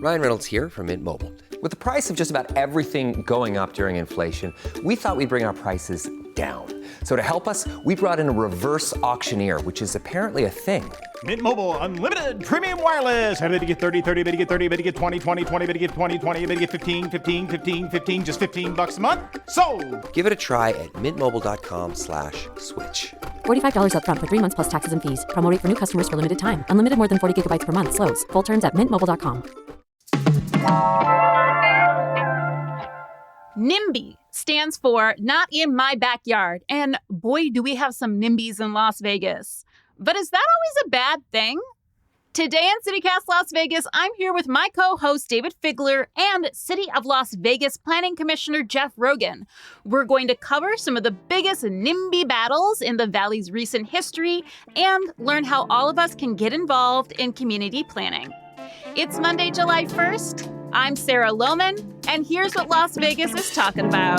Ryan Reynolds here from Mint Mobile. With the price of just about everything going up during inflation, we thought we'd bring our prices down. So to help us, we brought in a reverse auctioneer, which is apparently a thing. Mint Mobile Unlimited Premium Wireless. How to get 30, 30, bit to get 30, bit to get 20, 20, 20, bit to get 20, 20, bit to get 15, 15, 15, 15, just $15 a month? Sold! Give it a try at mintmobile.com/switch. $45 up front for 3 months plus taxes and fees. Promo rate for new customers for limited time. Unlimited more than 40 gigabytes per month. Slows full terms at mintmobile.com. NIMBY stands for Not in My Backyard. And boy, do we have some NIMBYs in Las Vegas. But is that always a bad thing? Today in CityCast Las Vegas, I'm here with my co-host David Figler and City of Las Vegas Planning Commissioner Jeff Rogan. We're going to cover some of the biggest NIMBY battles in the Valley's recent history and learn how all of us can get involved in community planning. It's Monday, July 1st. I'm Sarah Lohman, and here's what Las Vegas is talking about.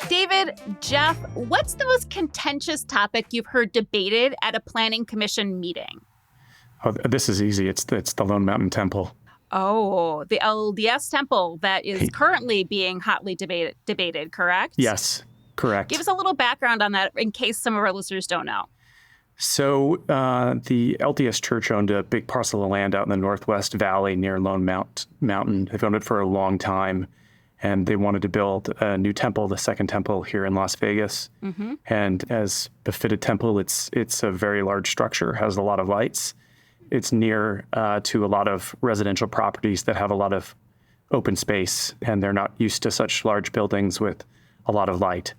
David, Jeff, what's the most contentious topic you've heard debated at a planning commission meeting? Oh, this is easy. It's the Lone Mountain Temple. Oh, the LDS temple that is currently being hotly debated, correct? Yes, correct. Give us a little background on that in case some of our listeners don't know. So the LDS Church owned a big parcel of land out in the Northwest Valley near Lone Mountain. They've owned it for a long time, and they wanted to build a new temple, the second temple here in Las Vegas. Mm-hmm. And as befitted temple, it's a very large structure, has a lot of lights. It's near to a lot of residential properties that have a lot of open space, and they're not used to such large buildings with a lot of light.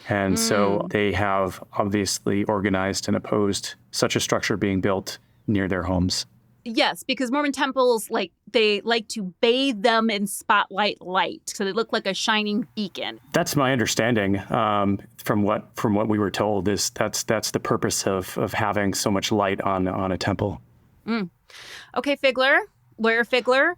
And so they have obviously organized and opposed such a structure being built near their homes. Yes, because Mormon temples, they like to bathe them in spotlight light, so they look like a shining beacon. That's my understanding from what we were told. Is that's the purpose of having so much light on a temple. Okay, Figler, Lawyer Figler,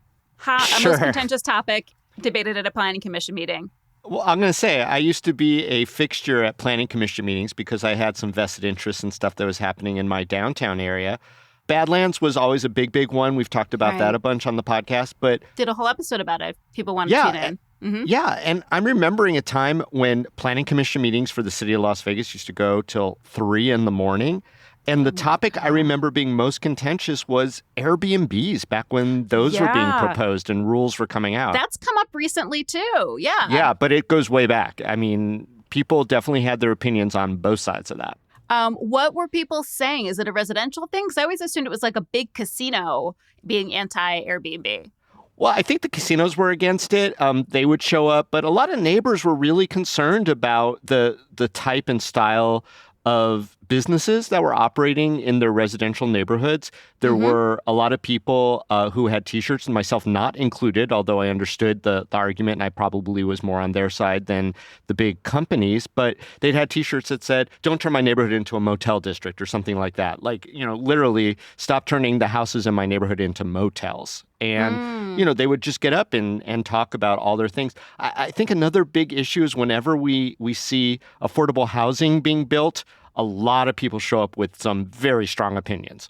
a most contentious topic debated at a planning commission meeting. Well, I'm going to say I used to be a fixture at planning commission meetings because I had some vested interest in stuff that was happening in my downtown area. Badlands was always a big one. We've talked about that a bunch on the podcast, but did a whole episode about it. People want to tune in. Mm-hmm. Yeah, and I'm remembering a time when planning commission meetings for the city of Las Vegas used to go till 3 a.m. And the topic I remember being most contentious was Airbnbs back when those were being proposed and rules were coming out. That's come up recently too. Yeah. Yeah, but it goes way back. I mean, people definitely had their opinions on both sides of that. What were people saying? Is it a residential thing? Because I always assumed it was like a big casino being anti-Airbnb. Well, I think the casinos were against it. They would show up, but a lot of neighbors were really concerned about the type and style of businesses that were operating in their residential neighborhoods. There were a lot of people who had T-shirts, and myself not included, although I understood the argument, and I probably was more on their side than the big companies. But they'd had T-shirts that said, "Don't turn my neighborhood into a motel district," or something like that. Like, literally, stop turning the houses in my neighborhood into motels. And, they would just get up and talk about all their things. I think another big issue is whenever we see affordable housing being built, a lot of people show up with some very strong opinions.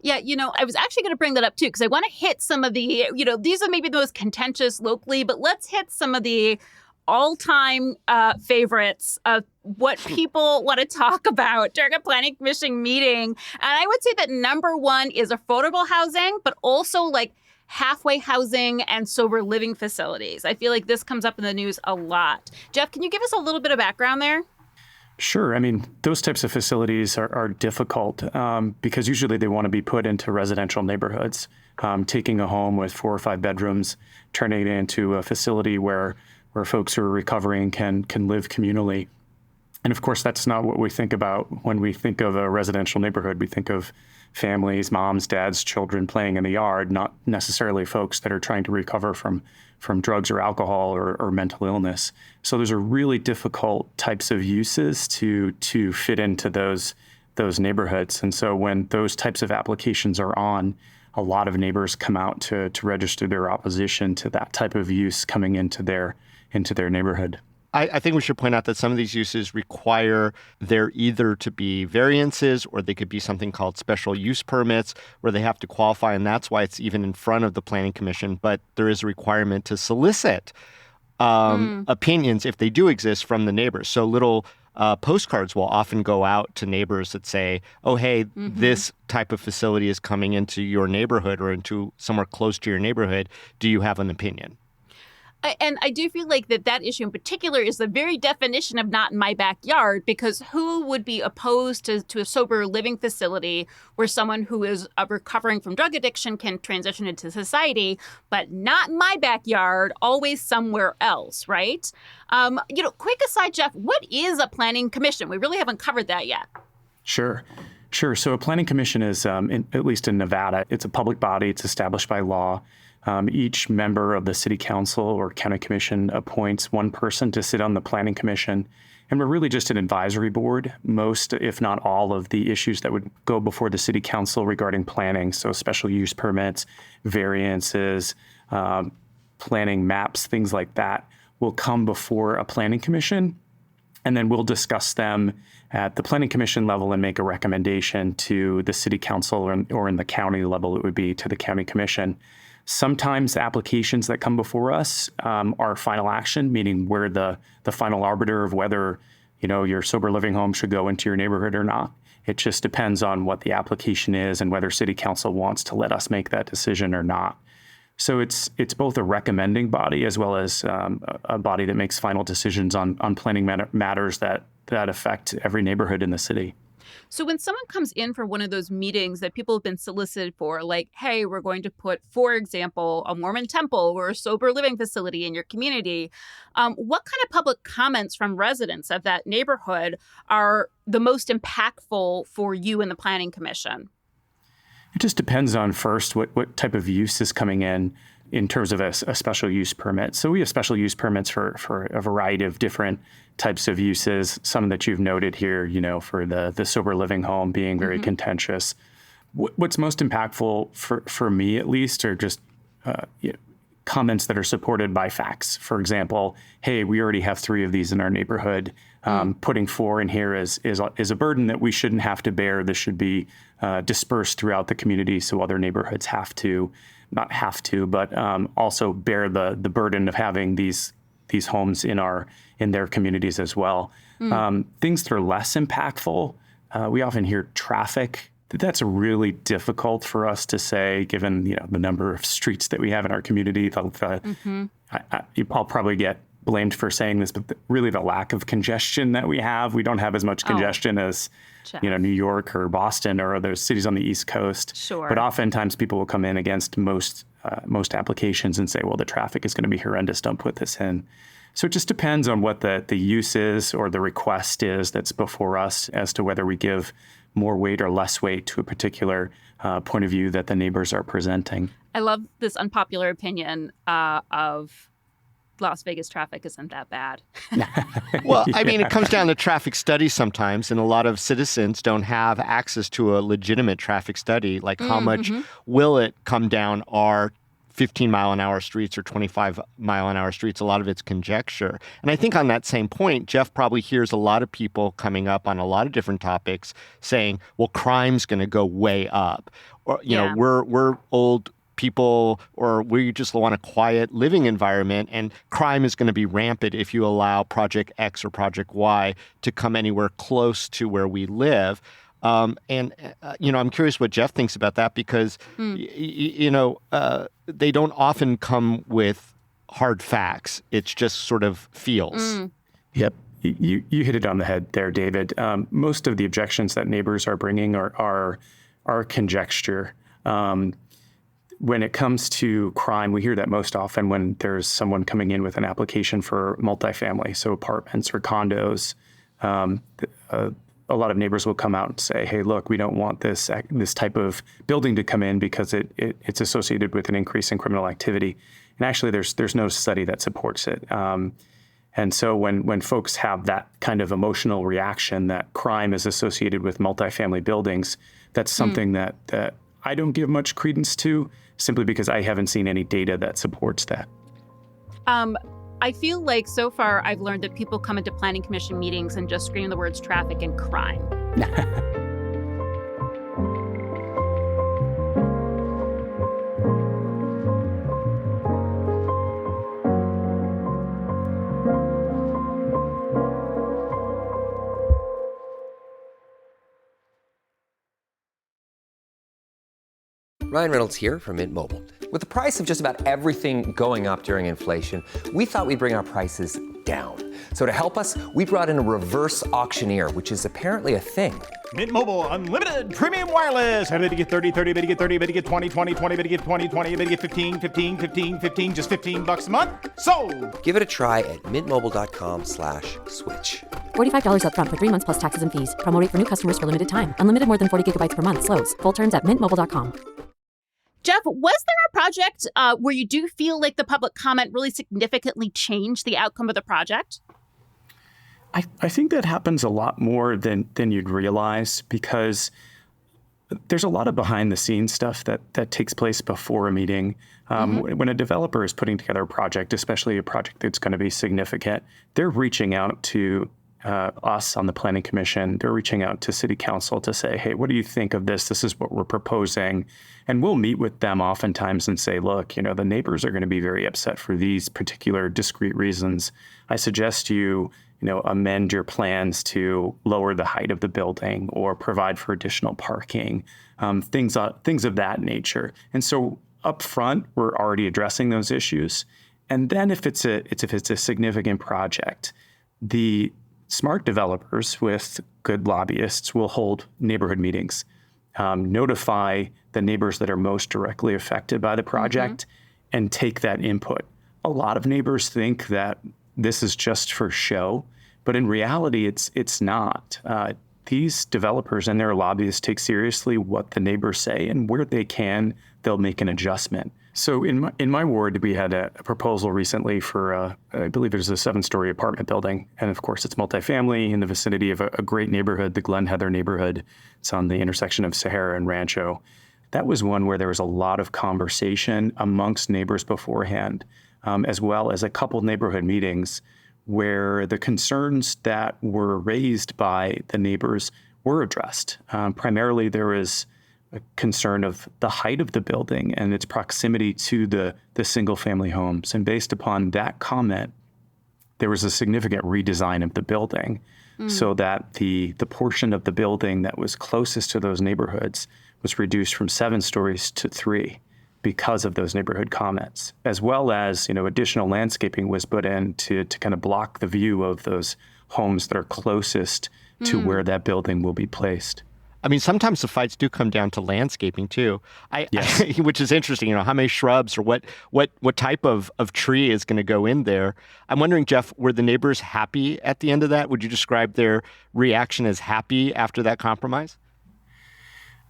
Yeah, I was actually going to bring that up, too, because I want to hit some of the, these are maybe the most contentious locally, but let's hit some of the all-time favorites of what people want to talk about during a planning commission meeting. And I would say that number one is affordable housing, but also halfway housing and sober living facilities. I feel like this comes up in the news a lot. Jeff, can you give us a little bit of background there? Sure. I mean, those types of facilities are difficult because usually they want to be put into residential neighborhoods. Taking a home with 4 or 5 bedrooms, turning it into a facility where folks who are recovering can live communally. And of course, that's not what we think about when we think of a residential neighborhood. We think of families, moms, dads, children playing in the yard, not necessarily folks that are trying to recover from drugs or alcohol or mental illness. So those are really difficult types of uses to fit into those neighborhoods. And so when those types of applications are on, a lot of neighbors come out to register their opposition to that type of use coming into their neighborhood. I think we should point out that some of these uses require there either to be variances or they could be something called special use permits where they have to qualify, and that's why it's even in front of the Planning Commission. But there is a requirement to solicit opinions, if they do exist, from the neighbors. So little postcards will often go out to neighbors that say, oh, hey, this type of facility is coming into your neighborhood or into somewhere close to your neighborhood. Do you have an opinion? And I do feel like that issue in particular is the very definition of not in my backyard, because who would be opposed to a sober living facility where someone who is recovering from drug addiction can transition into society, but not in my backyard, always somewhere else, right? Quick aside, Jeff, what is a planning commission? We really haven't covered that yet. Sure. So a planning commission is, at least in Nevada, it's a public body. It's established by law. Each member of the city council or county commission appoints one person to sit on the planning commission. And we're really just an advisory board. Most, if not all, of the issues that would go before the city council regarding planning, so special use permits, variances, planning maps, things like that, will come before a planning commission. And then we'll discuss them at the planning commission level and make a recommendation to the city council, or in the county level, it would be to the county commission. Sometimes applications that come before us are final action, meaning we're the final arbiter of whether, your sober living home should go into your neighborhood or not. It just depends on what the application is and whether city council wants to let us make that decision or not. So it's both a recommending body as well as a body that makes final decisions on planning matters that affect every neighborhood in the city. So when someone comes in for one of those meetings that people have been solicited for, like, hey, we're going to put, for example, a Mormon temple or a sober living facility in your community, what kind of public comments from residents of that neighborhood are the most impactful for you in the Planning Commission? It just depends on first what type of use is coming in terms of a special use permit. So we have special use permits for a variety of different types of uses. Some that you've noted here, for the sober living home being very contentious. What's most impactful for me, at least, are just comments that are supported by facts. For example, hey, we already have 3 of these in our neighborhood. Putting 4 in here is a burden that we shouldn't have to bear. This should be dispersed throughout the community, so other neighborhoods not have to, but also bear the burden of having these homes in their communities as well. Things that are less impactful, we often hear traffic. That's really difficult for us to say, given the number of streets that we have in our community. I'll probably get blamed for saying this, but really the lack of congestion that we have. We don't have as much congestion as New York or Boston or other cities on the East Coast. Sure. But oftentimes people will come in against most applications and say, well, the traffic is going to be horrendous. Don't put this in. So it just depends on what the use is or the request is that's before us as to whether we give more weight or less weight to a particular point of view that the neighbors are presenting. I love this unpopular opinion of Las Vegas traffic isn't that bad. Well, I mean, it comes down to traffic studies sometimes, and a lot of citizens don't have access to a legitimate traffic study, like how much will it come down our 15-mile-an-hour streets or 25-mile-an-hour streets. A lot of it's conjecture. And I think on that same point, Jeff probably hears a lot of people coming up on a lot of different topics saying, well, crime's going to go way up. Or, we're old people, or we just want a quiet living environment, and crime is going to be rampant if you allow Project X or Project Y to come anywhere close to where we live. I'm curious what Jeff thinks about that, because, they don't often come with hard facts. It's just sort of feels. Yep. You hit it on the head there, David. Most of the objections that neighbors are bringing are conjecture. When it comes to crime, we hear that most often when there's someone coming in with an application for multifamily, so apartments or condos. A lot of neighbors will come out and say, hey, look, we don't want this type of building to come in because it's associated with an increase in criminal activity. And actually, there's no study that supports it. And so when folks have that kind of emotional reaction that crime is associated with multifamily buildings, that's something that I don't give much credence to, simply because I haven't seen any data that supports that. I feel like so far I've learned that people come into planning commission meetings and just scream the words traffic and crime. Ryan Reynolds here from Mint Mobile. With the price of just about everything going up during inflation, we thought we'd bring our prices down. So to help us, we brought in a reverse auctioneer, which is apparently a thing. Mint Mobile Unlimited Premium Wireless. How to get 30, 30, bit to get 30, bit to get 20, 20, 20, bit to get 20, 20, bit to get 15, 15, 15, 15, just $15 a month? Sold! Give it a try at mintmobile.com/switch. $45 up front for 3 months plus taxes and fees. Promo rate for new customers for limited time. Unlimited more than 40 gigabytes per month. Slows full terms at mintmobile.com. Jeff, was there a project where you do feel like the public comment really significantly changed the outcome of the project? I think that happens a lot more than you'd realize, because there's a lot of behind the scenes stuff that takes place before a meeting. When a developer is putting together a project, especially a project that's going to be significant, they're reaching out to us on the Planning Commission. They're reaching out to City Council to say, hey, what do you think of this? This is what we're proposing. And we'll meet with them oftentimes and say, look, the neighbors are going to be very upset for these particular discrete reasons. I suggest you amend your plans to lower the height of the building or provide for additional parking, things of that nature. And so up front, we're already addressing those issues. And then if it's a significant project, the smart developers with good lobbyists will hold neighborhood meetings, notify the neighbors that are most directly affected by the project, and take that input. A lot of neighbors think that this is just for show, but in reality, it's not. These developers and their lobbyists take seriously what the neighbors say, and where they can, they'll make an adjustment. So in my ward, we had a proposal recently for, I believe it was a 7-story apartment building. And of course, it's multifamily in the vicinity of a great neighborhood, the Glen Heather neighborhood. It's on the intersection of Sahara and Rancho. That was one where there was a lot of conversation amongst neighbors beforehand, as well as a couple neighborhood meetings where the concerns that were raised by the neighbors were addressed. Primarily, there was a concern of the height of the building and its proximity to the single-family homes. And based upon that comment, there was a significant redesign of the building so that the portion of the building that was closest to those neighborhoods was reduced from 7 stories to 3 because of those neighborhood comments, as well as additional landscaping was put in to kind of block the view of those homes that are closest to where that building will be placed. I mean, sometimes the fights do come down to landscaping too. Yes. Which is interesting. How many shrubs or what type of tree is going to go in there? I'm wondering, Jeff, were the neighbors happy at the end of that? Would you describe their reaction as happy after that compromise?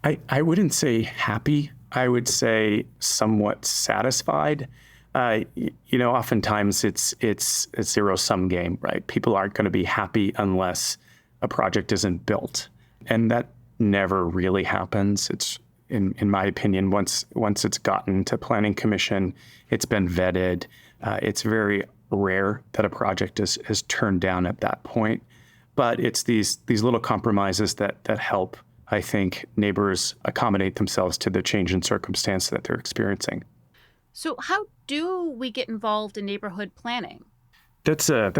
I wouldn't say happy. I would say somewhat satisfied. Oftentimes it's a zero-sum game, right? People aren't going to be happy unless a project isn't built, and that never really happens. It's, in my opinion, once it's gotten to Planning Commission, it's been vetted. It's very rare that a project is turned down at that point. But it's these little compromises that help, I think, neighbors accommodate themselves to the change in circumstance that they're experiencing. So how do we get involved in neighborhood planning? That's a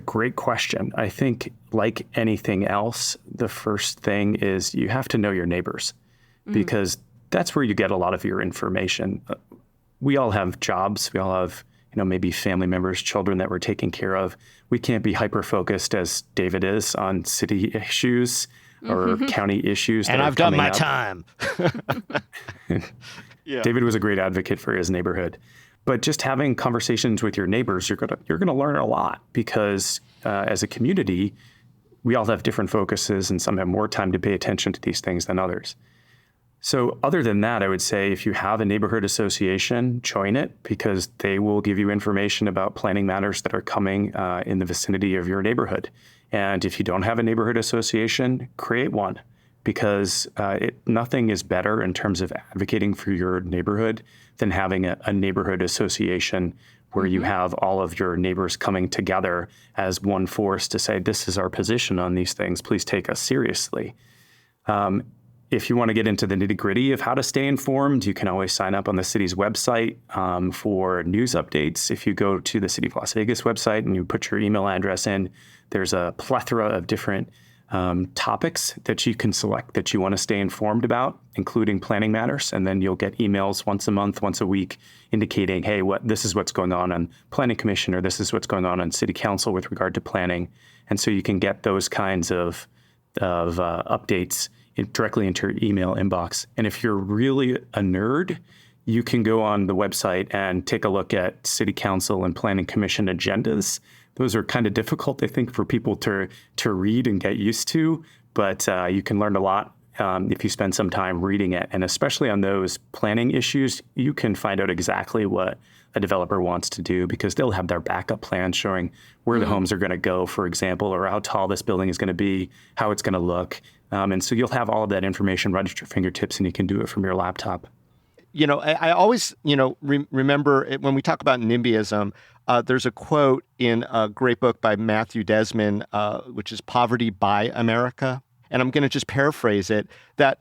great question. I think, like anything else, the first thing is you have to know your neighbors, because that's where you get a lot of your information. We all have jobs. We all have, maybe family members, children that we're taking care of. We can't be hyper-focused as David is on city issues or county issues. And I've done my time. Yeah. David was a great advocate for his neighborhood. But just having conversations with your neighbors, you're gonna learn a lot, because as a community, we all have different focuses, and some have more time to pay attention to these things than others. So other than that, I would say if you have a neighborhood association, join it, because they will give you information about planning matters that are coming in the vicinity of your neighborhood. And if you don't have a neighborhood association, create one, because nothing is better in terms of advocating for your neighborhood than having a neighborhood association where you have all of your neighbors coming together as one force to say, this is our position on these things. Please take us seriously. If you want to get into the nitty-gritty of how to stay informed, you can always sign up on the city's website for news updates. If you go to the City of Las Vegas website and you put your email address in, there's a plethora of different topics that you can select that you want to stay informed about, including planning matters. And then you'll get emails once a month, once a week, indicating, hey, this is what's going on Planning Commission, or this is what's going on City Council with regard to planning. And so you can get those kinds of updates directly into your email inbox. And if you're really a nerd, you can go on the website and take a look at City Council and Planning Commission agendas. Those are kind of difficult, I think, for people to read and get used to, but you can learn a lot if you spend some time reading it. And especially on those planning issues, you can find out exactly what a developer wants to do, because they'll have their backup plan showing where the homes are going to go, for example, or how tall this building is going to be, how it's going to look. And so you'll have all of that information right at your fingertips, and you can do it from your laptop. I always, remember when we talk about NIMBYism, there's a quote in a great book by Matthew Desmond, which is Poverty by America. And I'm going to just paraphrase it, that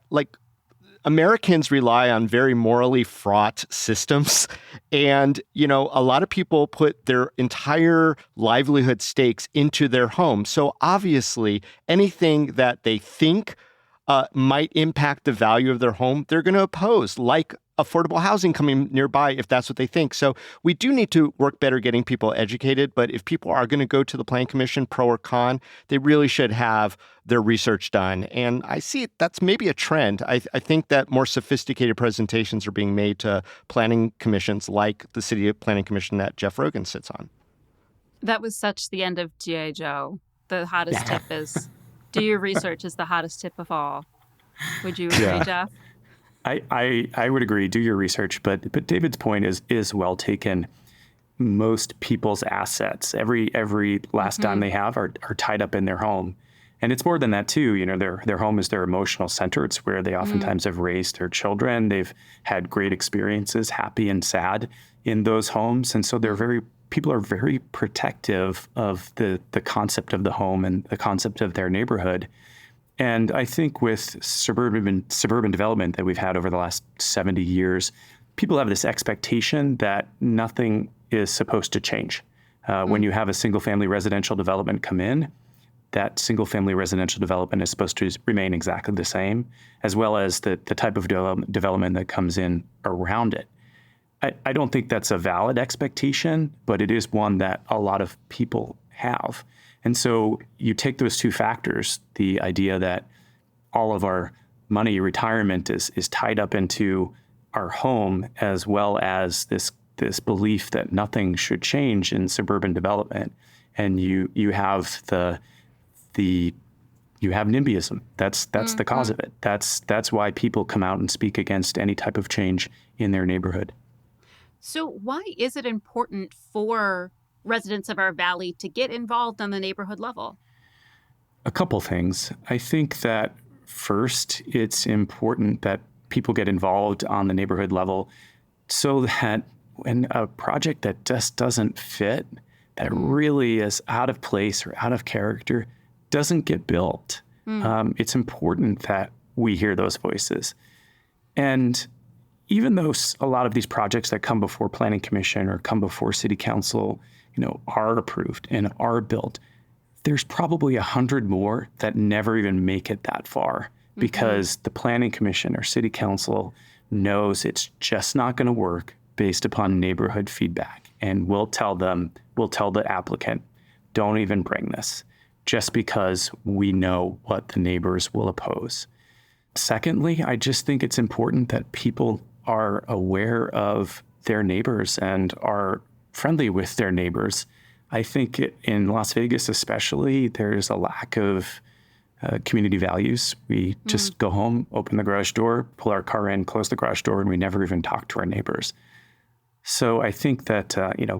Americans rely on very morally fraught systems. And, a lot of people put their entire livelihood stakes into their home. So obviously, anything that they think might impact the value of their home, they're going to oppose, like affordable housing coming nearby, if that's what they think. So we do need to work better getting people educated. But if people are going to go to the Planning Commission, pro or con, they really should have their research done. And I see that's maybe a trend. I think that more sophisticated presentations are being made to planning commissions like the City Planning Commission that Jeff Rogan sits on. That was such the end of G.I. Joe. The hottest tip is do your research is the hottest tip of all. Would you agree, Jeff? I would agree. Do your research, but David's point is well taken. Most people's assets, every last dime they have, are tied up in their home, and it's more than that too. Their home is their emotional center. It's where they oftentimes have raised their children. They've had great experiences, happy and sad, in those homes, and so people are very protective of the concept of the home and the concept of their neighborhood. And I think with suburban development that we've had over the last 70 years, people have this expectation that nothing is supposed to change. When you have a single-family residential development come in, that single-family residential development is supposed to remain exactly the same, as well as the type of development that comes in around it. I don't think that's a valid expectation, but it is one that a lot of people have. And so you take those two factors, the idea that all of our money, retirement is tied up into our home, as well as this belief that nothing should change in suburban development. And you have you have NIMBYism. That's the cause of it. That's why people come out and speak against any type of change in their neighborhood. So why is it important for residents of our valley to get involved on the neighborhood level? A couple things. I think that first, it's important that people get involved on the neighborhood level so that when a project that just doesn't fit, that really is out of place or out of character, doesn't get built. It's important that we hear those voices. And even though a lot of these projects that come before Planning Commission or come before City Council, are approved and are built, there's probably 100 more that never even make it that far because the Planning Commission or City Council knows it's just not going to work based upon neighborhood feedback. And we'll tell the applicant, don't even bring this, just because we know what the neighbors will oppose. Secondly, I just think it's important that people are aware of their neighbors and are friendly with their neighbors. I think in Las Vegas especially, there's a lack of community values. We just go home, open the garage door, pull our car in, close the garage door, and we never even talk to our neighbors. So I think that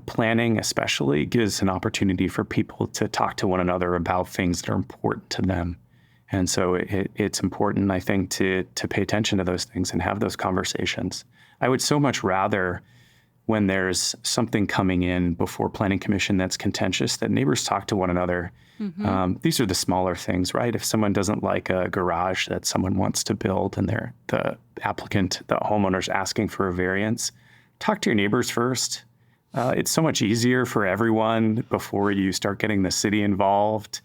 planning especially gives an opportunity for people to talk to one another about things that are important to them. And so it's important, I think, to pay attention to those things and have those conversations. I would so much rather when there's something coming in before Planning Commission that's contentious, that neighbors talk to one another. These are the smaller things, right? If someone doesn't like a garage that someone wants to build and the applicant, the homeowner's asking for a variance, talk to your neighbors first. It's so much easier for everyone before you start getting the city involved.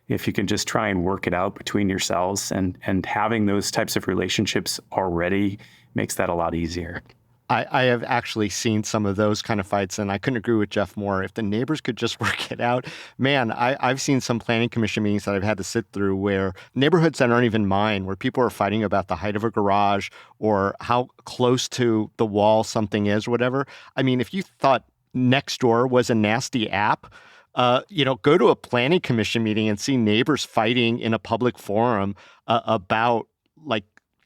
If you can just try and work it out between yourselves, and having those types of relationships already makes that a lot easier. I have actually seen some of those kind of fights, and I couldn't agree with Jeff more. If the neighbors could just work it out, man, I've seen some planning commission meetings that I've had to sit through where neighborhoods that aren't even mine, where people are fighting about the height of a garage or how close to the wall something is or whatever. I mean, if you thought Nextdoor was a nasty app, go to a planning commission meeting and see neighbors fighting in a public forum about like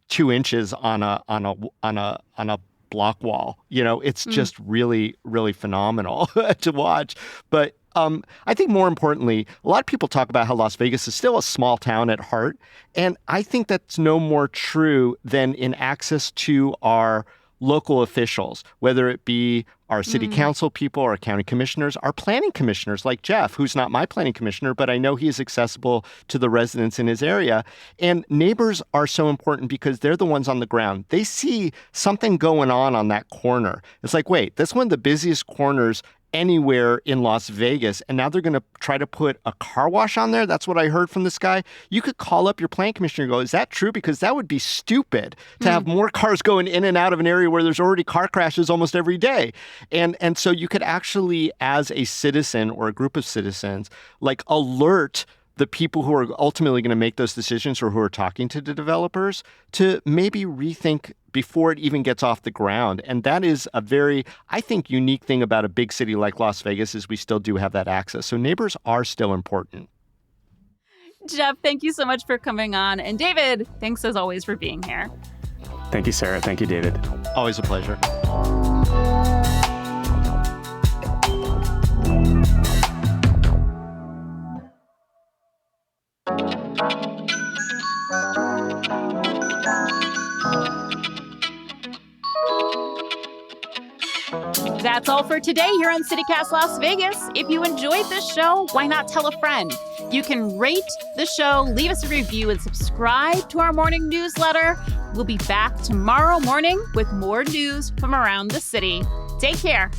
2 inches on a block wall. It's just really, really phenomenal to watch. But I think more importantly, a lot of people talk about how Las Vegas is still a small town at heart. And I think that's no more true than in access to our local officials, whether it be our city council people, our county commissioners, our planning commissioners like Jeff, who's not my planning commissioner, but I know he is accessible to the residents in his area. And neighbors are so important because they're the ones on the ground. They see something going on that corner. It's like, wait, that's one of the busiest corners anywhere in Las Vegas, and now they're going to try to put a car wash on there? That's what I heard from this guy. You could call up your planning commissioner and go, is that true? Because that would be stupid to have more cars going in and out of an area where there's already car crashes almost every day. And so you could actually, as a citizen or a group of citizens, like alert the people who are ultimately going to make those decisions or who are talking to the developers to maybe rethink before it even gets off the ground. And that is a very, I think, unique thing about a big city like Las Vegas is we still do have that access. So neighbors are still important. Jeff, thank you so much for coming on. And David, thanks as always for being here. Thank you, Sarah. Thank you, David. Always a pleasure. That's all for today here on CityCast Las Vegas. If you enjoyed this show, why not tell a friend? You can rate the show, leave us a review, and subscribe to our morning newsletter. We'll be back tomorrow morning with more news from around the city. Take care.